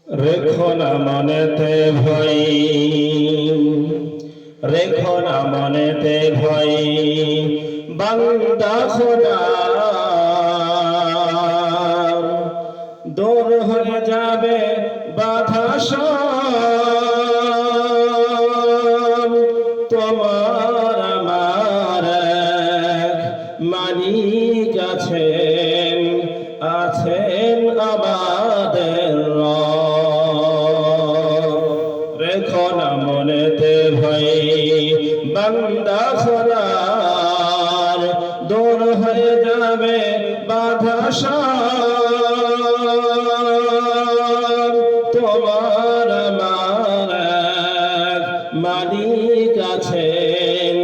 রেখো না মনেতে ভয়, রেখো না মনেতে ভয়, বান্দা খোদা দূর হয়ে যাবে বাধা সব। তোমার আমার মালিক আছেন, আছেন আমাদের রব। রেখো না মনেতে ভয়, বান্দা খোদার দূর হয়ে যাবে বাধা সব। তোমার আমার মালিক আছেন,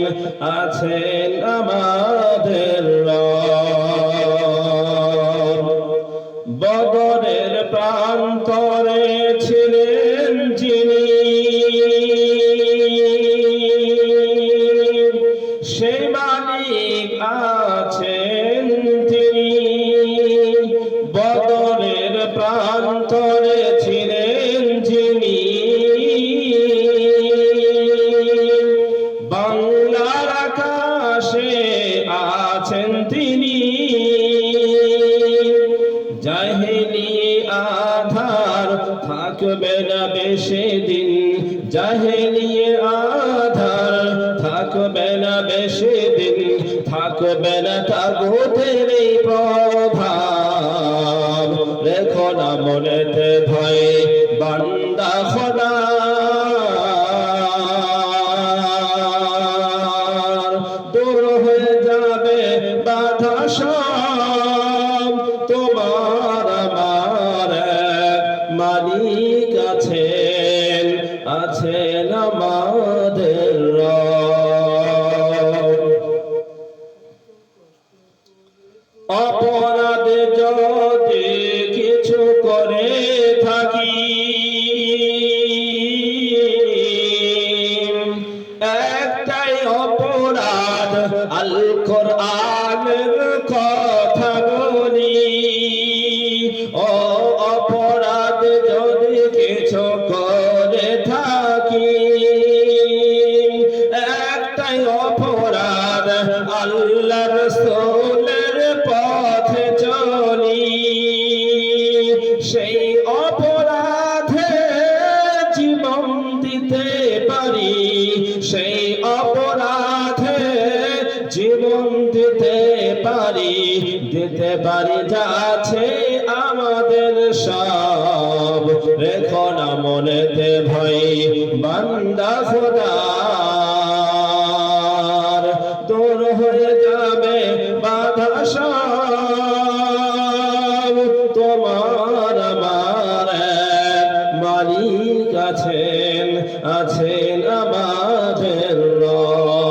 আছেন আমাদের রব। বদরের প্রান্তরে ছিলেন যিনি, সেই মালিক আছেন তিনি। বদরের প্রান্তরে ছিলেন যিনি, বাংলার আকাশে আছেন তিনি। জাহেলি আধার থাকবে না বেশি দিন, জাহেলি আধার থাকবে না বেশি দিন, থাকবে না তাগুতের এই প্রভাব। রেখো না মনেতে ভয়, বান্দা খোদা দূর হয়ে যাবে বাধা সব। তোমার আমার মালিক আছেন, আছেন আমাদের রব। অপরাধ যদি কিছু করে থাকি, একটাই অপরাধ আল কোরআনের কথা বলি। ও অপরাধ যদি কিছু করে থাকি, একটাই অপরাধ আল্লাহ রাসূলের পথে চলি। সেই অপরাধে জীবন দিতে পারি, সেই অপরাধে জীবন দিতে পারি, দিতে পারি যা আছে আমাদের সব। রেখো না মনেতে ভয়, বান্দা খোদার দূর হয়ে যাবে বাধা সব। তোমার আমার মালিক আছেন, আছেন আমাদের রব।